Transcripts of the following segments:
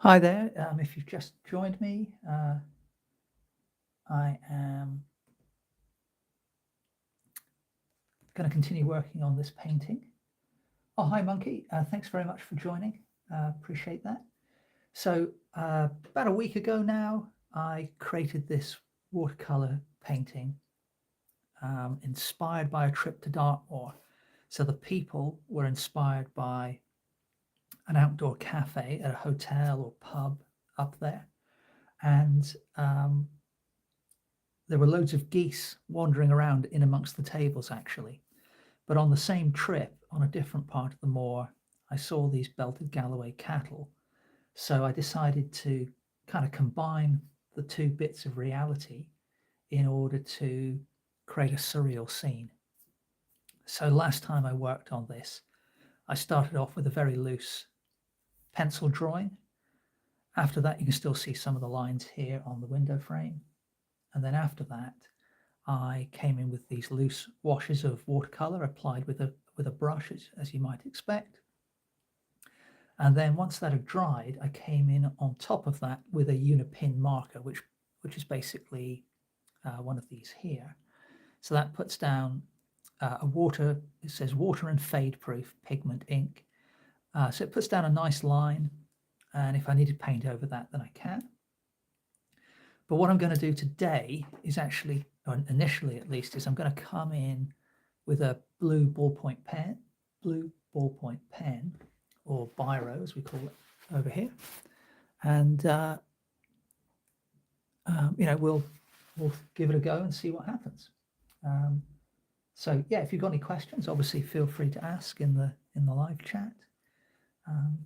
Hi there. If you've just joined me, I am going to continue working on this painting. Oh, hi, Monkey. Thanks very much for joining. Appreciate that. So about a week ago now, I created this watercolor painting inspired by a trip to Dartmoor. So the people were inspired by an outdoor cafe at a hotel or pub up there. And there were loads of geese wandering around in amongst the tables, actually. But on the same trip, on a different part of the moor, I saw these belted Galloway cattle. So I decided to kind of combine the two bits of reality in order to create a surreal scene. So last time I worked on this, I started off with a very loose pencil drawing. After that, you can still see some of the lines here on the window frame. And then after that, I came in with these loose washes of watercolor applied with a brush, as you might expect. And then once that had dried, I came in on top of that with a unipin marker, which is basically one of these here. So that puts down it says water and fade proof pigment ink. So it puts down a nice line. And if I need to paint over that, then I can. But what I'm going to do today is actually, or initially at least, is I'm going to come in with a blue ballpoint pen, or biro as we call it over here, and we'll give it a go and see what happens. So yeah, if you've got any questions, obviously feel free to ask in the live chat. And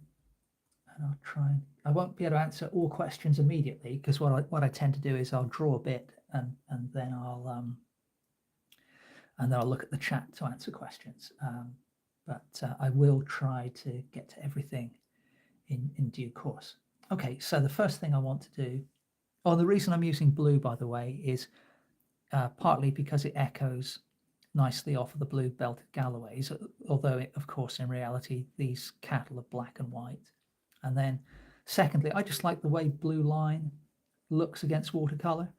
I'll try and I won't be able to answer all questions immediately, because what I tend to do is I'll draw a bit and then I'll look at the chat to answer questions. But I will try to get to everything in due course. Okay, so the first thing I want to do, the reason I'm using blue, by the way, is partly because it echoes nicely off of the blue belted Galloways, although of course in reality these cattle are black and white. And then secondly, I just like the way blue line looks against watercolor,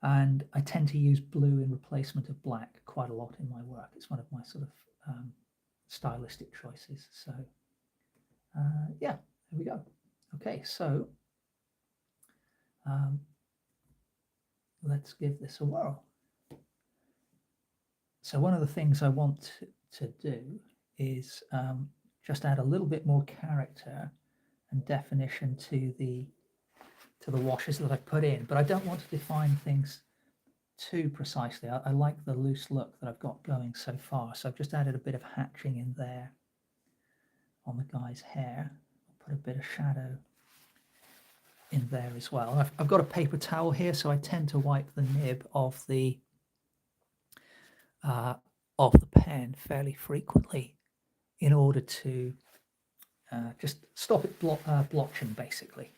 and I tend to use blue in replacement of black quite a lot in my work. It's one of my sort of stylistic choices. So yeah, there we go. Okay, so let's give this a whirl. So one of the things I want to do is just add a little bit more character and definition to the washes that I put in, but I don't want to define things too precisely. I like the loose look that I've got going so far. So I've just added a bit of hatching in there on the guy's hair. I'll put a bit of shadow in there as well. I've got a paper towel here, so I tend to wipe the nib of the pen fairly frequently in order to just stop it blotching, basically.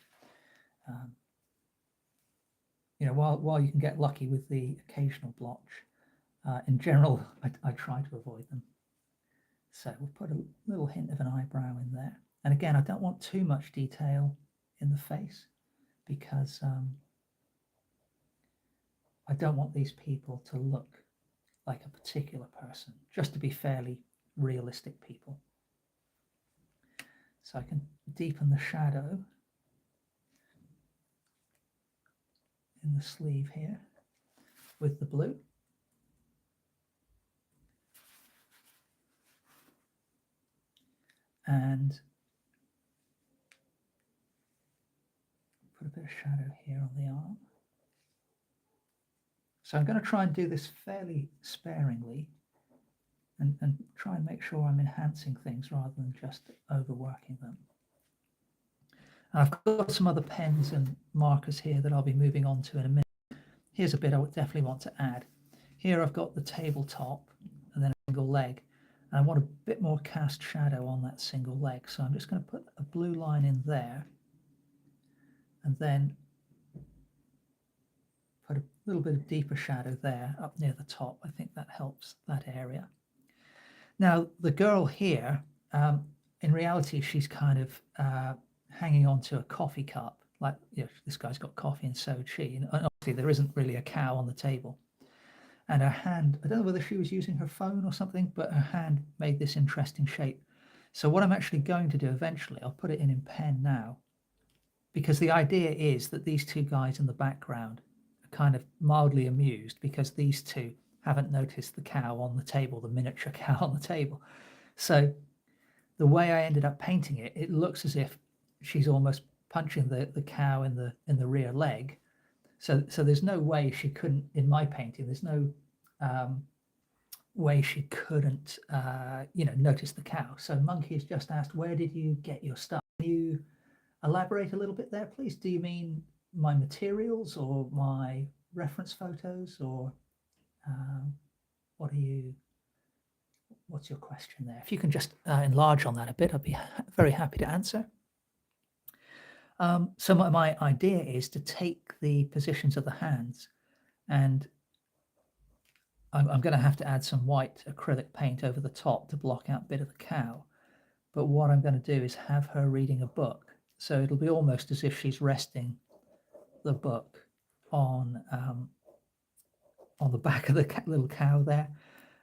While you can get lucky with the occasional blotch, in general, I try to avoid them. So we'll put a little hint of an eyebrow in there. And again, I don't want too much detail in the face, because I don't want these people to look like a particular person, just to be fairly realistic people. So I can deepen the shadow in the sleeve here with the blue. And put a bit of shadow here on the arm. So I'm going to try and do this fairly sparingly and try and make sure I'm enhancing things rather than just overworking them. And I've got some other pens and markers here that I'll be moving on to in a minute. Here's a bit I would definitely want to add. Here I've got the tabletop and then a single leg. And I want a bit more cast shadow on that single leg. So I'm just going to put a blue line in there and then put a little bit of deeper shadow there up near the top. I think that helps that area. Now, the girl here, in reality, she's kind of hanging onto a coffee cup, like, this guy's got coffee and so had she. And obviously there isn't really a cow on the table. And her hand, I don't know whether she was using her phone or something, but her hand made this interesting shape. So what I'm actually going to do eventually, I'll put it in pen now, because the idea is that these two guys in the background are kind of mildly amused because these two haven't noticed the cow on the table, the miniature cow on the table. So the way I ended up painting it, it looks as if she's almost punching the cow in the rear leg. So there's no way she couldn't, in my painting, there's no way she couldn't notice the cow. So Monkey has just asked, where did you get your stuff? Can you elaborate a little bit there, please? Do you mean my materials or my reference photos, or what's your question there? If you can just enlarge on that a bit, I'd be very happy to answer. So my idea is to take the positions of the hands, and I'm going to have to add some white acrylic paint over the top to block out a bit of the cow. But what I'm going to do is have her reading a book. So it'll be almost as if she's resting the book on the back of the little cow there.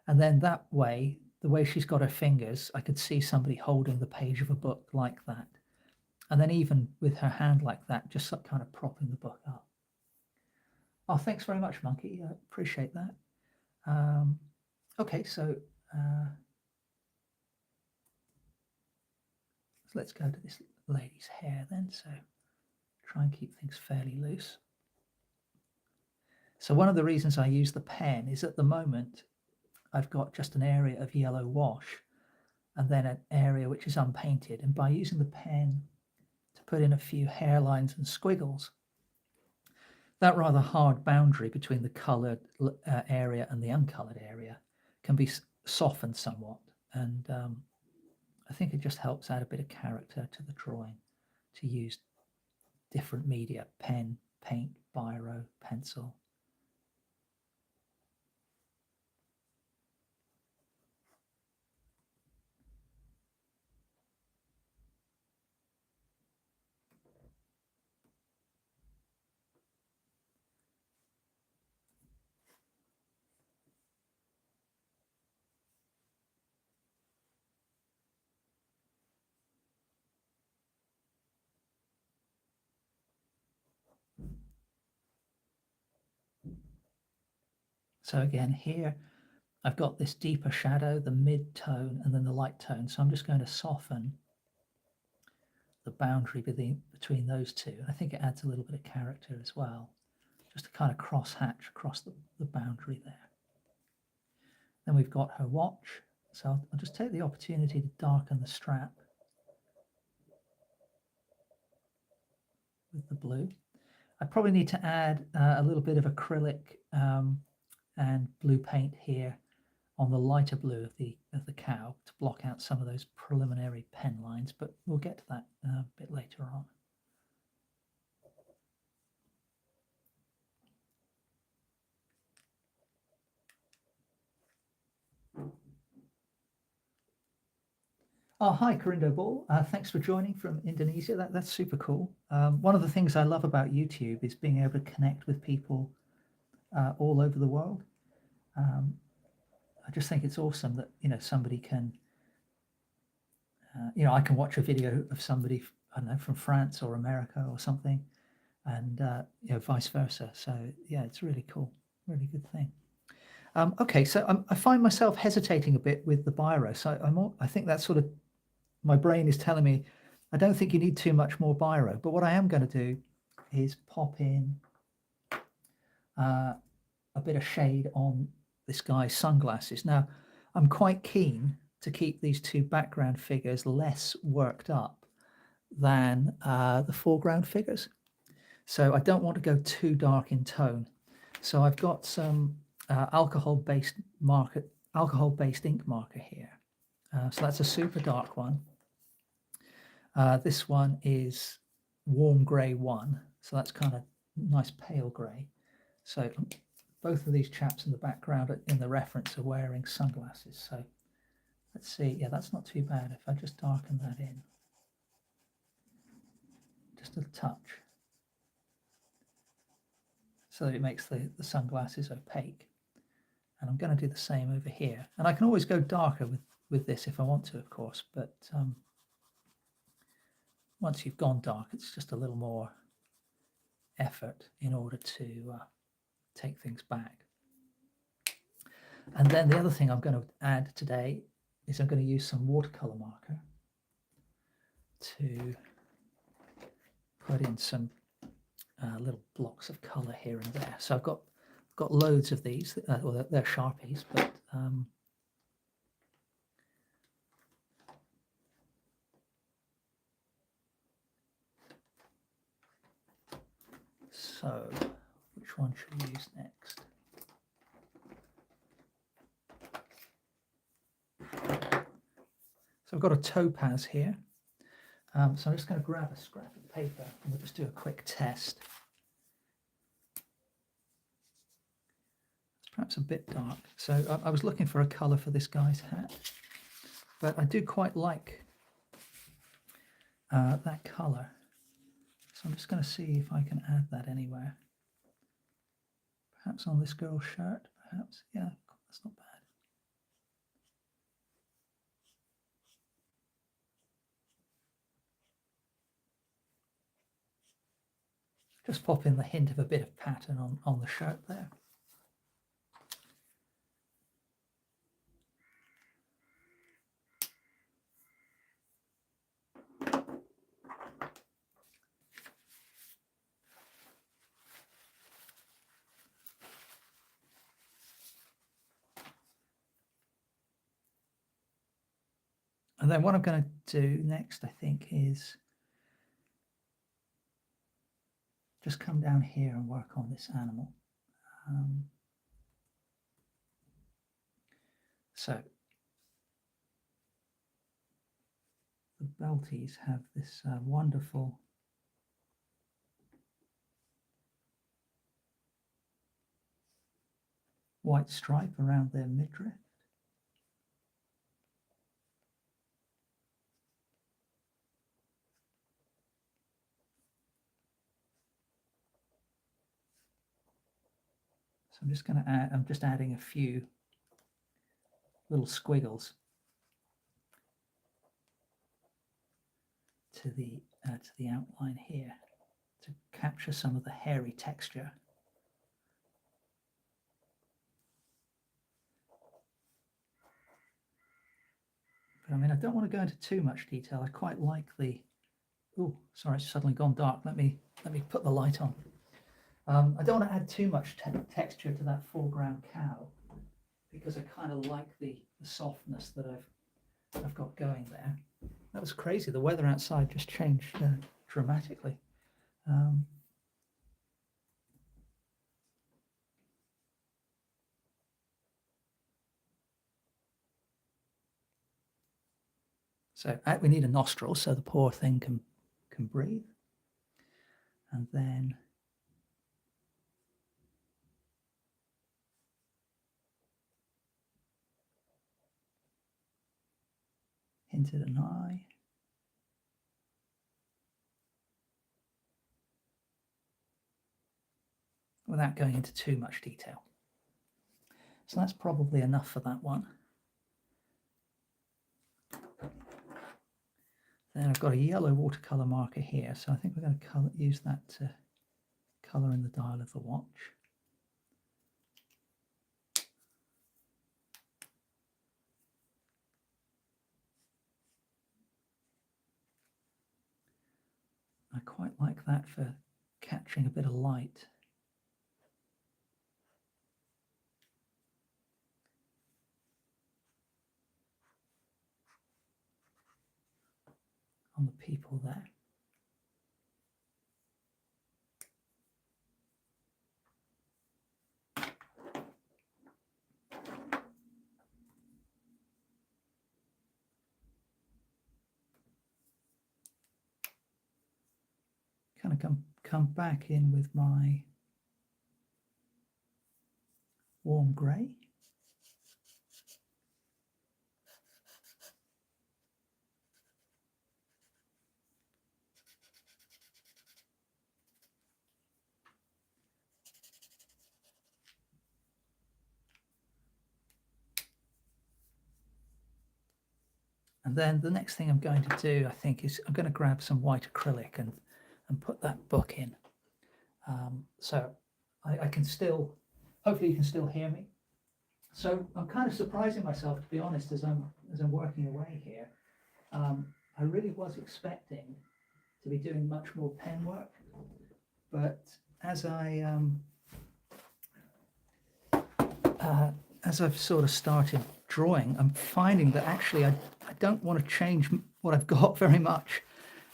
And then that way, the way she's got her fingers, I could see somebody holding the page of a book like that. And then even with her hand like that, just kind of propping the book up. Oh, thanks very much, Monkey. I appreciate that. Okay, so let's go to this lady's hair then. So try and keep things fairly loose. So one of the reasons I use the pen is at the moment, I've got just an area of yellow wash and then an area which is unpainted. And by using the pen to put in a few hairlines and squiggles, that rather hard boundary between the coloured area and the uncoloured area can be softened somewhat. And I think it just helps add a bit of character to the drawing to use different media: pen, paint, biro, pencil. So again, here I've got this deeper shadow, the mid-tone, and then the light tone. So I'm just going to soften the boundary between those two. I think it adds a little bit of character as well, just to kind of cross-hatch across the boundary there. Then we've got her watch. So I'll just take the opportunity to darken the strap with the blue. I probably need to add a little bit of acrylic and blue paint here on the lighter blue of the cow to block out some of those preliminary pen lines, but we'll get to that a bit later on. Oh, hi, Carindo Ball. Thanks for joining from Indonesia. That's super cool. One of the things I love about YouTube is being able to connect with people all over the world. I just think it's awesome that, somebody can, I can watch a video of somebody, I don't know, from France or America or something, and, vice versa. So yeah, it's really cool. Really good thing. Okay, so I find myself hesitating a bit with the biro. So I think that's sort of, my brain is telling me, I don't think you need too much more biro. But what I am going to do is pop in a bit of shade on this guy's sunglasses. Now, I'm quite keen to keep these two background figures less worked up than the foreground figures. So I don't want to go too dark in tone. So I've got some alcohol-based ink marker here. So that's a super dark one. This one is warm grey 1. So that's kind of nice pale grey. So both of these chaps in the background in the reference are wearing sunglasses. So let's see. Yeah, that's not too bad if I just darken that in. just a touch, so that it makes the sunglasses opaque. And I'm going to do the same over here. And I can always go darker with this if I want to, of course, but once you've gone dark, it's just a little more effort in order to take things back. And then the other thing I'm going to add today is I'm going to use some watercolor marker to put in some little blocks of color here and there. So I've got loads of these. Well, they're Sharpies, but so which one should we use next? So I've got a topaz here. So I'm just going to grab a scrap of paper and we'll just do a quick test. It's perhaps a bit dark. So I was looking for a colour for this guy's hat, but I do quite like that colour. So I'm just going to see if I can add that anywhere. Perhaps on this girl's shirt, perhaps. Yeah, that's not bad. Just pop in the hint of a bit of pattern on the shirt there. And then what I'm going to do next, I think, is just come down here and work on this animal. So the Belties have this wonderful white stripe around their midriff. So I'm just going to add, I'm just adding a few little squiggles to the outline here to capture some of the hairy texture. But I mean, I don't want to go into too much detail. I quite like the, oh, sorry, it's suddenly gone dark. Let me put the light on. I don't want to add too much texture to that foreground cow because I kind of like the softness that I've got going there. That was crazy. The weather outside just changed dramatically. So we need a nostril so the poor thing can breathe. And then hinted an eye. Without going into too much detail. So that's probably enough for that one. Then I've got a yellow watercolor marker here, so I think we're going to use that to color in the dial of the watch. I quite like that for catching a bit of light. On the people there. Kind of come back in with my warm grey. And then the next thing I'm going to do, I think, is I'm going to grab some white acrylic and put that book in. So I can still, hopefully you can still hear me. So I'm kind of surprising myself, to be honest, as I'm working away here. I really was expecting to be doing much more pen work, but as I've sort of started drawing, I'm finding that actually I don't want to change what I've got very much.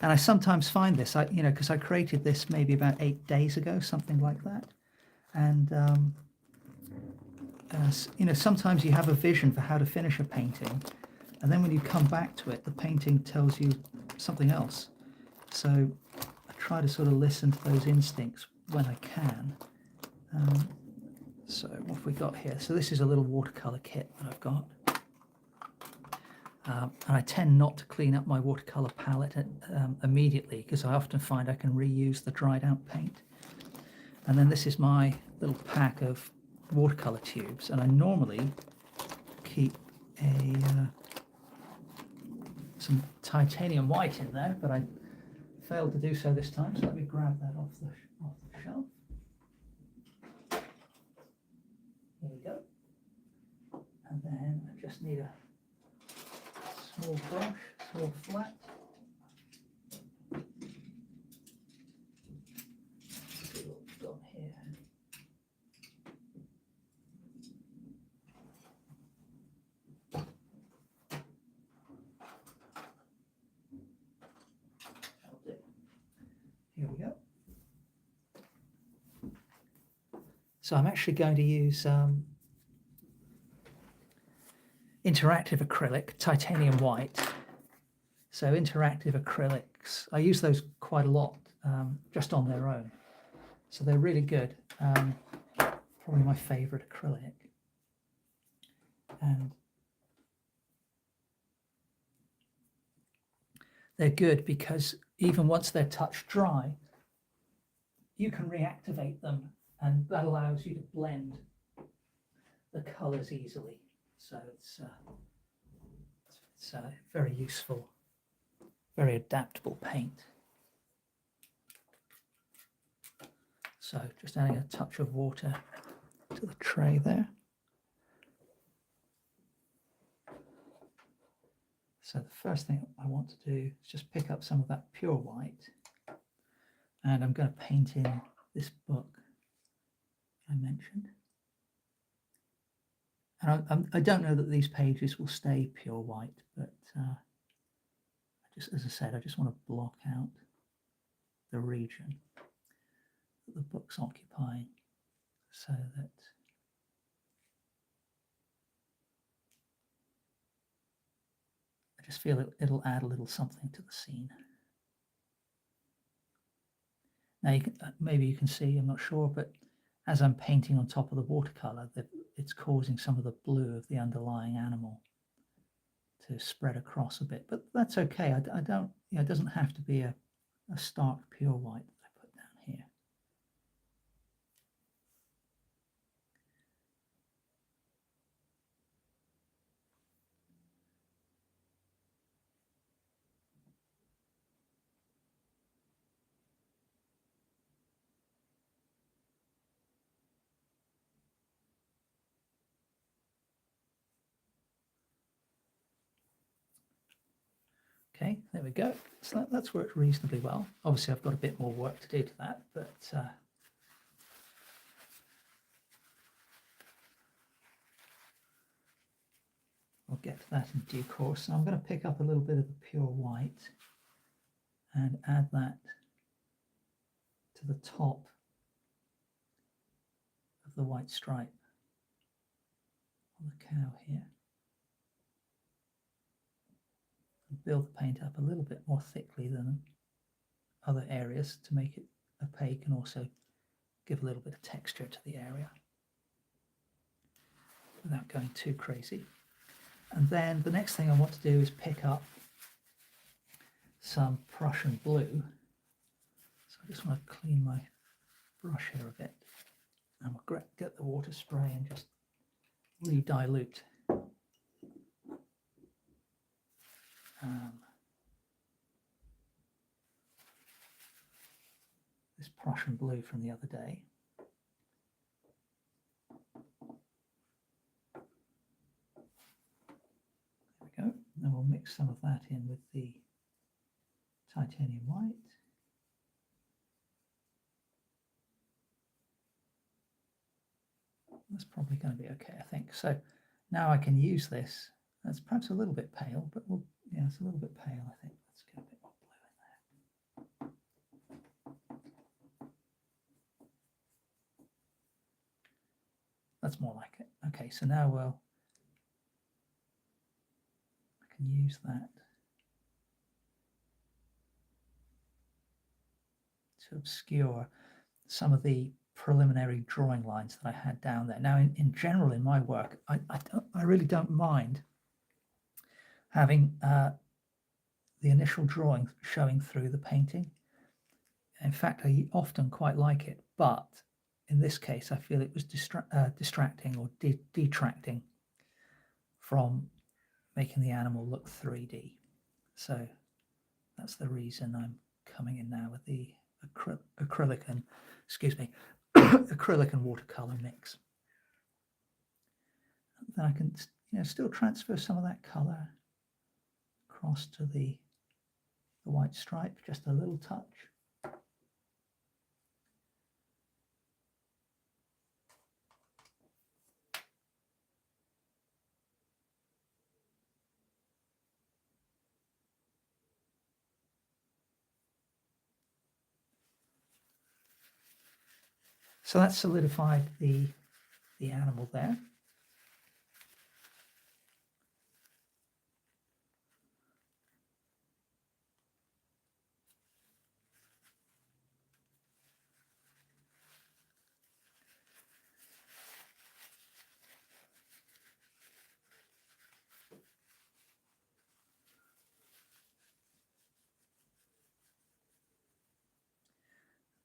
And I sometimes find this, because I created this maybe about 8 days ago, something like that. And, sometimes you have a vision for how to finish a painting. And then when you come back to it, the painting tells you something else. So I try to sort of listen to those instincts when I can. So what have we got here? So this is a little watercolor kit that I've got. And I tend not to clean up my watercolor palette immediately, because I often find I can reuse the dried out paint. And then this is my little pack of watercolor tubes, and I normally keep some titanium white in there, but I failed to do so this time, so let me grab that off the shelf. Here we go. And then I just need a small brush, small flat. Let's see what we've got here. That'll do. Here we go. So I'm actually going to use interactive acrylic, titanium white. So interactive acrylics, I use those quite a lot just on their own. So they're really good. Probably my favorite acrylic. And they're good because even once they're touch dry, you can reactivate them, and that allows you to blend the colors easily. So it's very useful, very adaptable paint. So just adding a touch of water to the tray there. So the first thing I want to do is just pick up some of that pure white, and I'm going to paint in this book I mentioned. And I don't know that these pages will stay pure white, but as I said, I just want to block out the region that the book's occupying, so that I just feel it'll add a little something to the scene. Now, maybe you can see, I'm not sure, but as I'm painting on top of the watercolor, it's causing some of the blue of the underlying animal to spread across a bit, but that's okay. I don't, it doesn't have to be a stark pure white that I put down here. Okay, there we go. So that's worked reasonably well. Obviously, I've got a bit more work to do to that, but I'll get to that in due course. So I'm going to pick up a little bit of the pure white and add that to the top of the white stripe on the cow here. And build the paint up a little bit more thickly than other areas to make it opaque and also give a little bit of texture to the area without going too crazy. And then the next thing I want to do is pick up some Prussian blue. So I just want to clean my brush here a bit, and we'll get the water spray and just re-dilute. this Prussian blue from the other day. There we go. And we'll mix some of that in with the titanium white. That's probably going to be okay, I think. So now I can use this. That's perhaps a little bit pale, but yeah, it's a little bit pale, I think. Let's get a bit more blue in there. That's more like it. Okay, so now I can use that to obscure some of the preliminary drawing lines that I had down there. Now, in general, in my work, I really don't mind having the initial drawing showing through the painting. In fact, I often quite like it, but in this case, I feel it was distracting or detracting from making the animal look 3D. So that's the reason I'm coming in now with the acrylic and, acrylic and watercolor mix. Then I can, still transfer some of that color across to the white stripe, just a little touch. So that's solidified the animal there.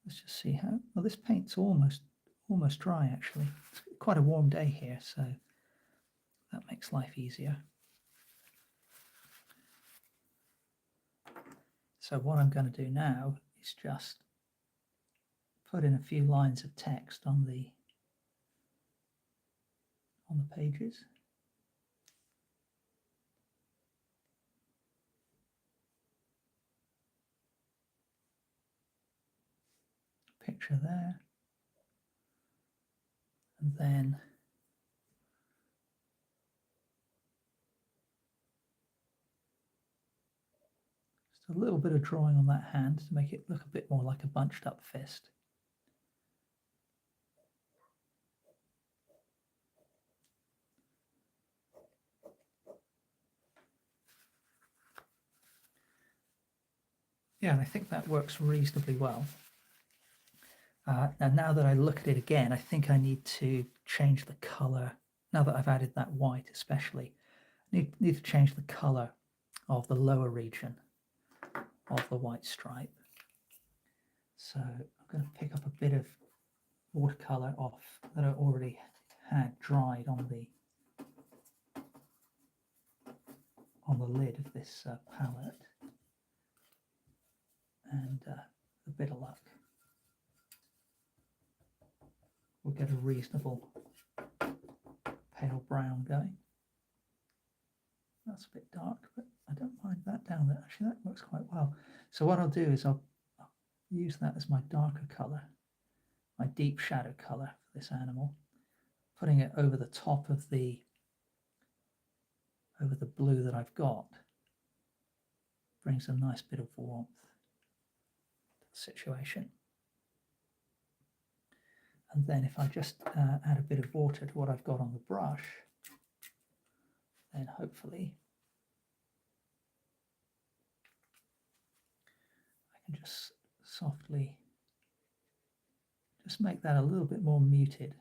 Let's just see how, well, this paint's almost dry actually. It's quite a warm day here, so that makes life easier. So what I'm going to do now is just put in a few lines of text on the pages. Picture there, and then just a little bit of drawing on that hand to make it look a bit more like a bunched up fist. Yeah, and I think that works reasonably well. And now that I look at it again, I think I need to change the color. Now that I've added that white especially, I need to change the color of the lower region of the white stripe. So I'm going to pick up a bit of watercolor off that I already had dried on the lid of this palette, and a bit of luck, we'll get a reasonable pale brown going. That's a bit dark, but I don't mind that down there. Actually, that works quite well. So what I'll do is I'll use that as my darker color, my deep shadow color for this animal, putting it over the top of the blue that I've got. Brings a nice bit of warmth to the situation. And then if I just add a bit of water to what I've got on the brush, then hopefully I can just softly just make that a little bit more muted,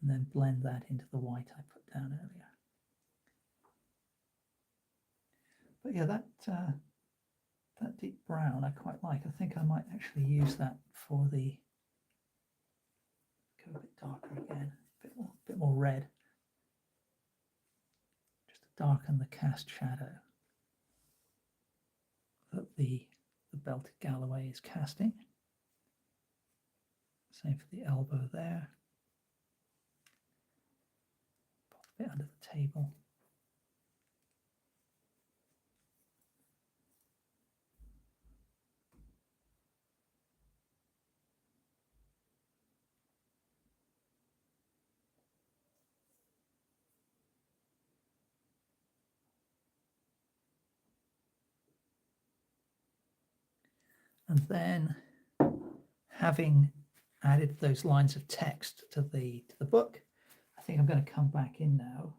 and then blend that into the white I put down earlier. But yeah, that deep brown I quite like. I think I might actually use that for the, go a bit darker again, a bit more red, just to darken the cast shadow. the belted Galloway is casting. Same for the elbow there. Pop a bit under the table. And then, having added those lines of text to the book, I think I'm going to come back in now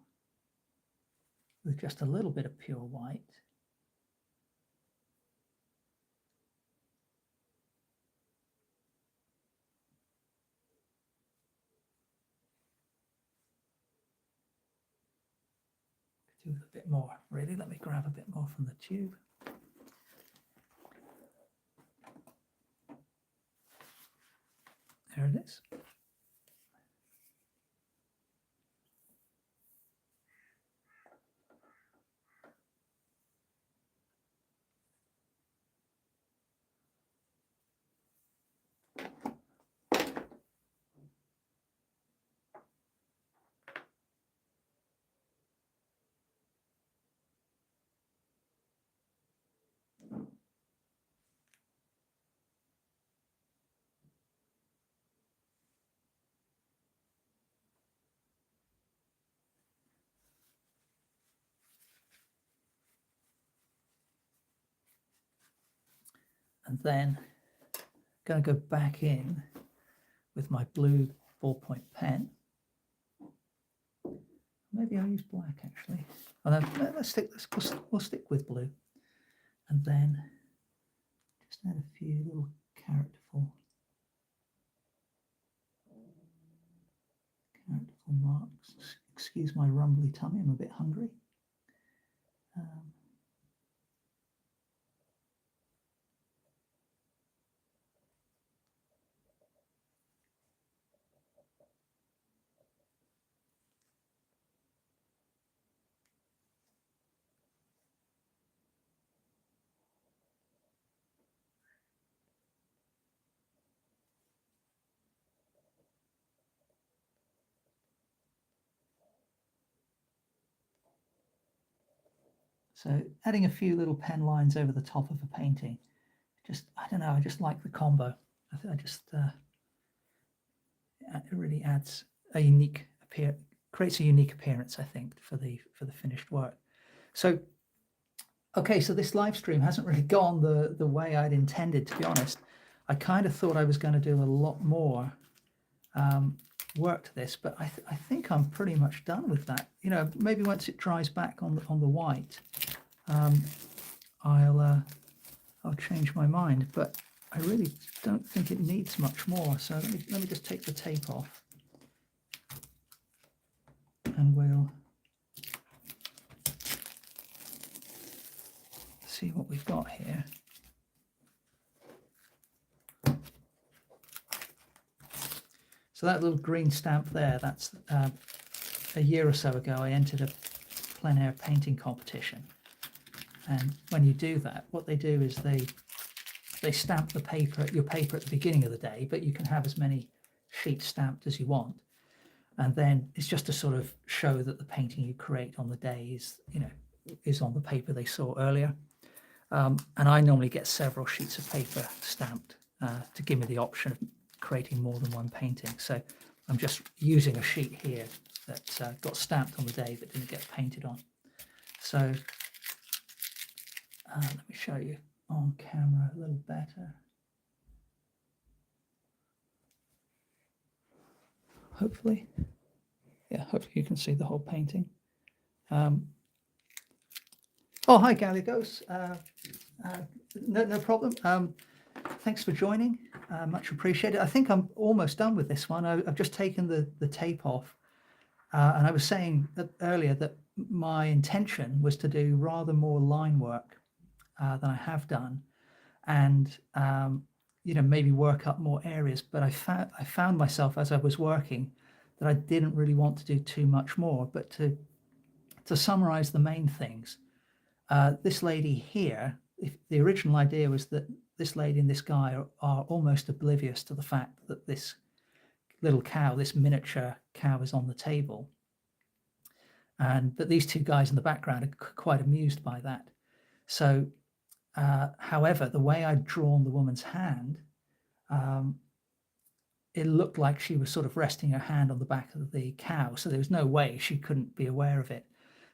with just a little bit of pure white. Do a bit more, really. Let me grab a bit more from the tube. There it is. And then I'm going to go back in with my blue ballpoint pen. Maybe I'll use black actually. Oh, no, we'll stick with blue. And then just add a few little characterful marks. Excuse my rumbly tummy, I'm a bit hungry. So adding a few little pen lines over the top of a painting, just, I don't know, I just like the combo. I just, it really adds a unique creates a unique appearance, I think, for the finished work. So, okay, so this live stream hasn't really gone the way I'd intended, to be honest. I kind of thought I was going to do a lot more work to this, but I think I'm pretty much done with that. You know, maybe once it dries back on the white, I'll change my mind. But I really don't think it needs much more. So let me just take the tape off, and we'll see what we've got here. So that little green stamp there, that's a year or so ago, I entered a plein air painting competition. And when you do that, what they do is they stamp your paper at the beginning of the day, but you can have as many sheets stamped as you want. And then it's just to sort of show that the painting you create on the day is on the paper they saw earlier. And I normally get several sheets of paper stamped to give me the option of creating more than one painting. So I'm just using a sheet here that got stamped on the day but didn't get painted on. So let me show you on camera a little better. Hopefully you can see the whole painting. Oh, hi Gallegos. No problem. Thanks for joining. Much appreciated. I think I'm almost done with this one. I've just taken the tape off, and I was saying earlier that my intention was to do rather more line work than I have done, and maybe work up more areas. But I found myself as I was working that I didn't really want to do too much more. But to summarize the main things, this lady here if the original idea was that this lady and this guy are almost oblivious to the fact that this little cow, this miniature cow, is on the table. But these two guys in the background are quite amused by that. So, however, the way I'd drawn the woman's hand, it looked like she was sort of resting her hand on the back of the cow. So there was no way she couldn't be aware of it.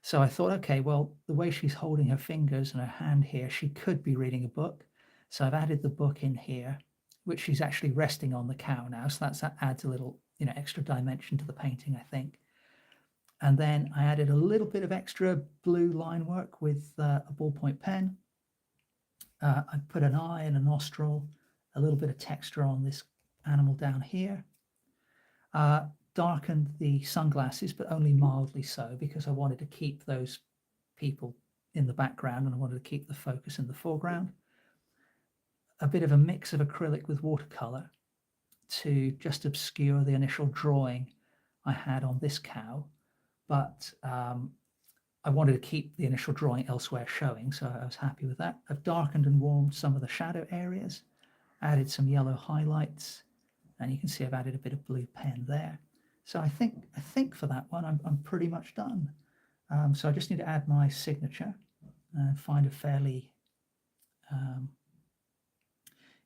So I thought, okay, well, the way she's holding her fingers and her hand here, she could be reading a book. So I've added the book in here, which she's actually resting on the cow now. So that adds a little, extra dimension to the painting, I think. And then I added a little bit of extra blue line work with a ballpoint pen. I put an eye and a nostril, a little bit of texture on this animal down here. Darkened the sunglasses, but only mildly so, because I wanted to keep those people in the background and I wanted to keep the focus in the foreground. A bit of a mix of acrylic with watercolor to just obscure the initial drawing I had on this cow, but I wanted to keep the initial drawing elsewhere showing, so I was happy with that. I've darkened and warmed some of the shadow areas, added some yellow highlights, and you can see I've added a bit of blue pen there. So I think for that one, I'm pretty much done. So I just need to add my signature and find a fairly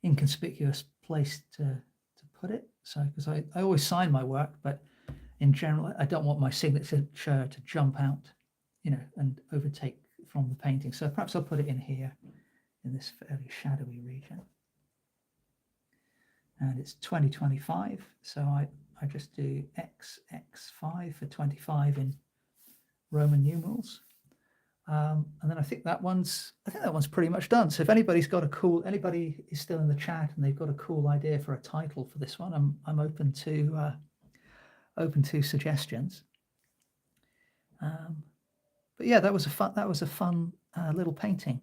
inconspicuous place to put it. So, because I always sign my work, but in general, I don't want my signature to jump out, and overtake from the painting. So perhaps I'll put it in here in this fairly shadowy region. And it's 2025, so I just do XX5 for 25 in Roman numerals. And then I think that one's pretty much done. So if anybody is still in the chat and they've got a cool idea for a title for this one, I'm open to suggestions. But yeah, that was a fun little painting.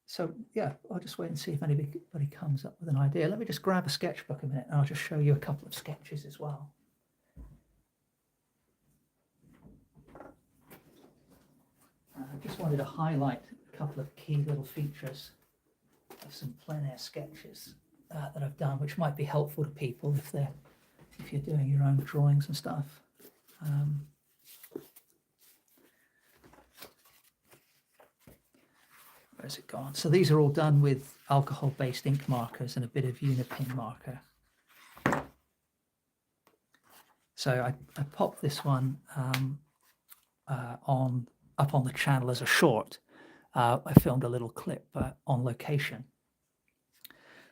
So yeah, I'll just wait and see if anybody comes up with an idea. Let me just grab a sketchbook a minute and I'll just show you a couple of sketches as well. I just wanted to highlight a couple of key little features of some plein air sketches that I've done, which might be helpful to people if you're doing your own drawings and stuff. Where's it gone? So these are all done with alcohol-based ink markers and a bit of Unipin marker. So I popped this one up on the channel as a short. I filmed a little clip on location.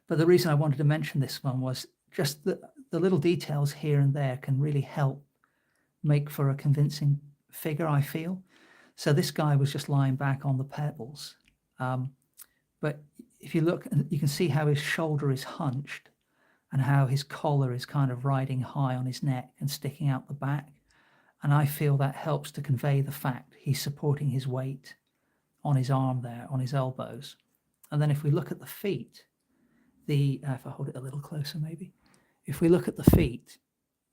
But the reason I wanted to mention this one was just the little details here and there can really help make for a convincing figure, I feel. So this guy was just lying back on the pebbles. But if you look, you can see how his shoulder is hunched and how his collar is kind of riding high on his neck and sticking out the back. And I feel that helps to convey the fact he's supporting his weight on his arm there, on his elbows. And then if we look at the feet, if I hold it a little closer maybe, if we look at the feet,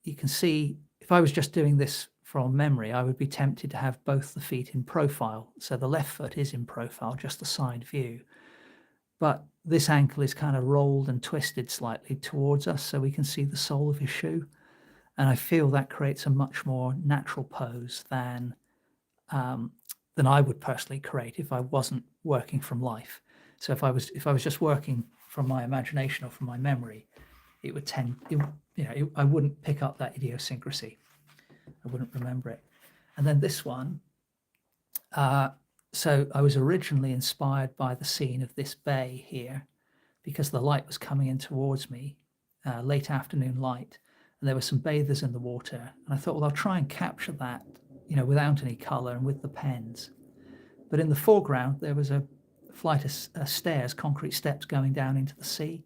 you can see, if I was just doing this from memory, I would be tempted to have both the feet in profile. So the left foot is in profile, just the side view. But this ankle is kind of rolled and twisted slightly towards us so we can see the sole of his shoe. And I feel that creates a much more natural pose than I would personally create if I wasn't working from life. So if I was just working from my imagination or from my memory, it would I wouldn't pick up that idiosyncrasy. I wouldn't remember it. And then this one, so I was originally inspired by the scene of this bay here because the light was coming in towards me, late afternoon light, and there were some bathers in the water. And I thought, well, I'll try and capture that, without any color and with the pens. But in the foreground, there was a flight of stairs, concrete steps going down into the sea.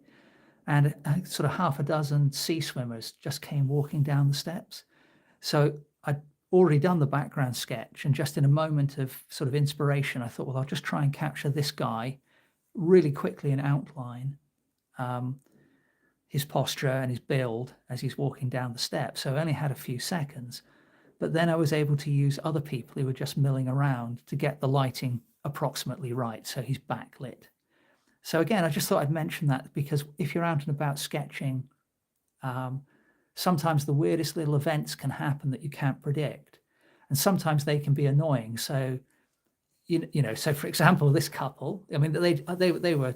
And sort of half a dozen sea swimmers just came walking down the steps. So I'd already done the background sketch, and just in a moment of sort of inspiration, I thought, well, I'll just try and capture this guy really quickly in outline, his posture and his build as he's walking down the steps. So I only had a few seconds, but then I was able to use other people who were just milling around to get the lighting approximately right, so he's backlit. So again, I just thought I'd mention that because if you're out and about sketching, sometimes the weirdest little events can happen that you can't predict, and sometimes they can be annoying. So so for example, this couple, I mean, they were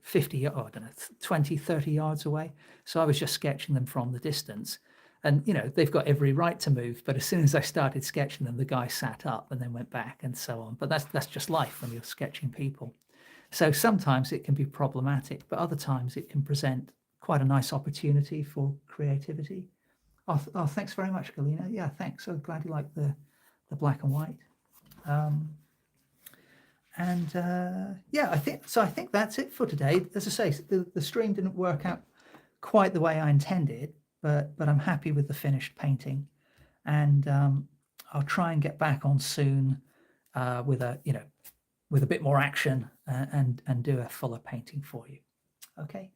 50, I don't know, 20, 30 yards away. So I was just sketching them from the distance, and they've got every right to move. But as soon as I started sketching them, the guy sat up and then went back and so on. But that's just life when you're sketching people. So sometimes it can be problematic, but other times it can present quite a nice opportunity for creativity. Oh, thanks very much, Galina. Yeah, thanks. So glad you like the black and white. Yeah, I think that's it for today. As I say, the stream didn't work out quite the way I intended, but I'm happy with the finished painting, and I'll try and get back on soon with a bit more action and do a fuller painting for you. Okay,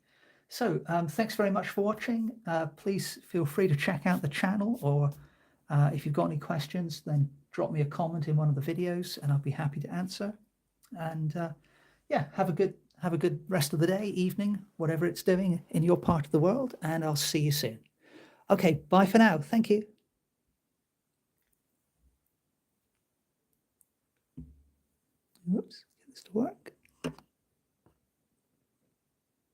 so thanks very much for watching. Please feel free to check out the channel, or if you've got any questions, then drop me a comment in one of the videos and I'll be happy to answer. And yeah, have a good rest of the day, evening, whatever it's doing in your part of the world, and I'll see you soon. Okay, bye for now. Thank you. Whoops, get this to work.